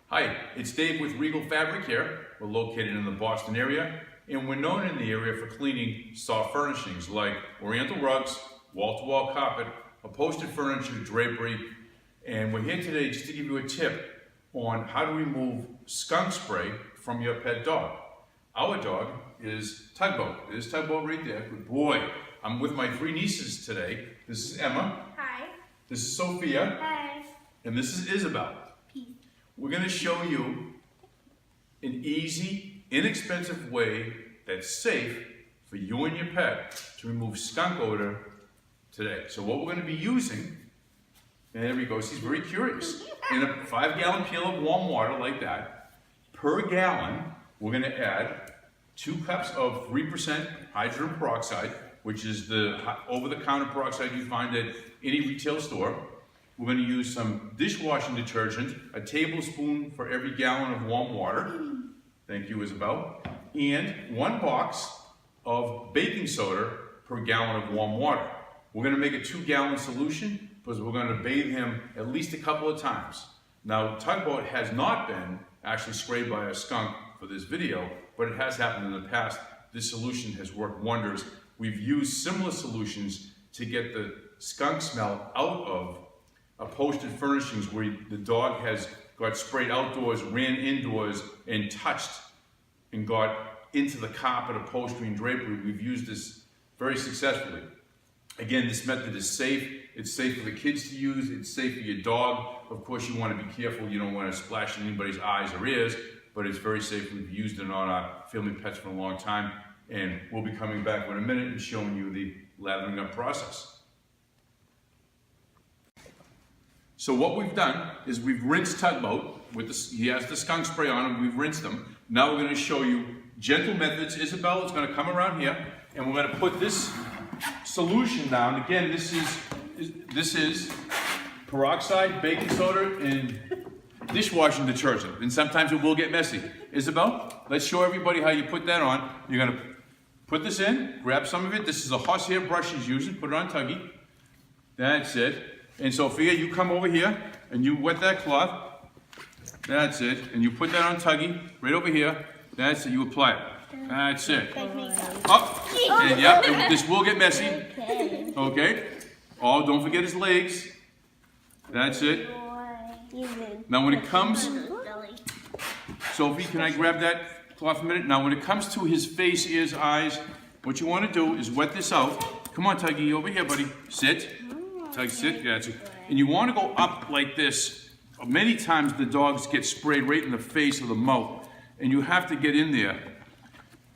Hi, it's Dave with Regal Fabric here. We're located in the Boston area, and we're known in the area for cleaning soft furnishings like oriental rugs, wall-to-wall carpet, upholstered furniture, drapery, and we're here today just to give you a tip on how to remove skunk spray from your pet dog. Our dog is Tugboat. There's Tugboat right there. Good boy. I'm with my three nieces today. This is Emma. Hi. This is Sophia. Hi. And this is Isabelle. Peace. We're going to show you an easy, inexpensive way that's safe for you and your pet to remove skunk odor today. So what we're going to be using, and there he goes, he's very curious. In a 5-gallon pail of warm water like that, per gallon, we're going to add 2 cups of 3% hydrogen peroxide, which is the over-the-counter peroxide you find at any retail store. We're going to use some dishwashing detergent, a tablespoon for every gallon of warm water. Thank you, Isabelle. And 1 box of baking soda per gallon of warm water. We're going to make a 2-gallon solution because we're going to bathe him at least a couple of times. Now, Tugboat has not been actually sprayed by a skunk for this video, but it has happened in the past. This solution has worked wonders. We've used similar solutions to get the skunk smell out of upholstered furnishings where the dog has got sprayed outdoors, ran indoors, and touched and got into the carpet, upholstery, and drapery. We've used this very successfully. Again, this method is safe. It's safe for the kids to use. It's safe for your dog. Of course, you want to be careful. You don't want to splash in anybody's eyes or ears, but it's very safe. We've used it on our family pets for a long time, and we'll be coming back in a minute and showing you the lathering up process. So what we've done is we've rinsed Tugboat with he has the skunk spray on him. We've rinsed them. Now we're going to show you gentle methods. Isabelle is going to come around here, and we're going to put this solution down. Again, this is peroxide, baking soda, and dishwashing detergent. And sometimes it will get messy. Isabelle, let's show everybody how you put that on. You're going to put this in, grab some of it. This is a horsehair brush he's using. Put it on Tuggy. That's it. And Sophia, you come over here and you wet that cloth. That's it. And you put that on Tuggy, right over here. That's it. You apply it. That's it. Up. And yep, and this will get messy. Okay. Oh, don't forget his legs. That's it. Now when it comes, Sophie, can I grab that cloth a minute? Now when it comes to his face, ears, eyes, what you want to do is wet this out. Come on, Tuggy, over here, buddy. Sit. Tuggy, sit. Gotcha. And you want to go up like this. Many times the dogs get sprayed right in the face or the mouth, and you have to get in there.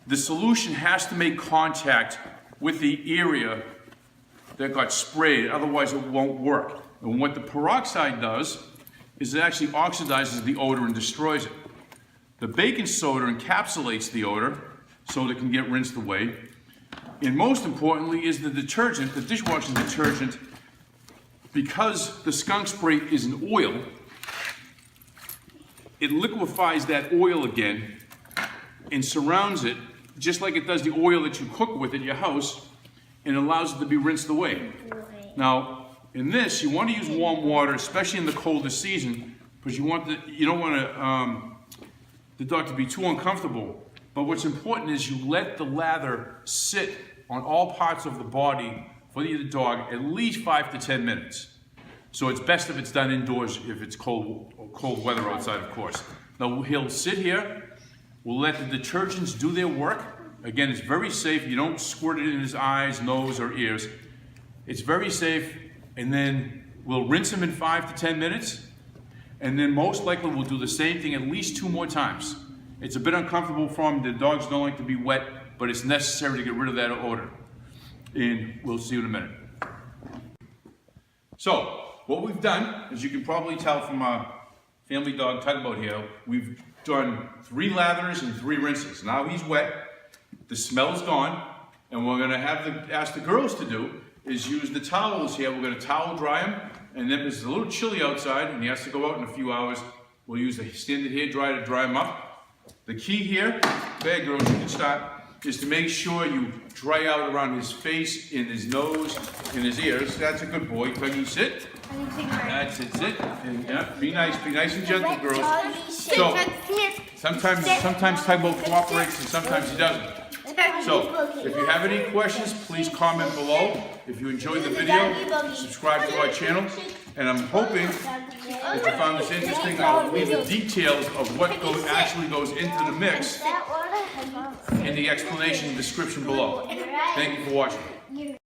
The solution has to make contact with the area that got sprayed, otherwise it won't work. And what the peroxide does is it actually oxidizes the odor and destroys it. The baking soda encapsulates the odor so that it can get rinsed away. And most importantly is the detergent, the dishwashing detergent. Because the skunk spray is an oil, it liquefies that oil again and surrounds it just like it does the oil that you cook with at your house, and allows it to be rinsed away. Now, in this, you want to use warm water, especially in the coldest season, because you don't want the dog to be too uncomfortable. But what's important is you let the lather sit on all parts of the body for the dog at least 5 to 10 minutes. So it's best if it's done indoors if it's cold weather outside, of course. Now he'll sit here. We'll let the detergents do their work. Again, it's very safe. You don't squirt it in his eyes, nose, or ears. It's very safe. And then we'll rinse him in 5 to 10 minutes. And then most likely we'll do the same thing at least 2 more times. It's a bit uncomfortable for him. The dogs don't like to be wet, but it's necessary to get rid of that odor. And we'll see you in a minute. So, what we've done, as you can probably tell from our family dog Tugboat here, we've done 3 lathers and 3 rinses. Now he's wet, the smell's gone, and what we're going to ask the girls to do is use the towels here. We're going to towel dry him, and then if it's a little chilly outside and he has to go out in a few hours, we'll use the standard hair dryer to dry him up. The key here, okay girls, you can start, is to make sure you dry out around his face, in his nose, in his ears. That's a good boy. Can you sit? That's it. Sit. And, yeah, be nice and gentle, girls. So sometimes Tugboat cooperates and sometimes he doesn't. So if you have any questions, please comment below. If you enjoyed the video, subscribe to our channel. And I'm hoping that you found this interesting. I'll leave the details of what actually goes into the mix in the explanation description below. Thank you for watching.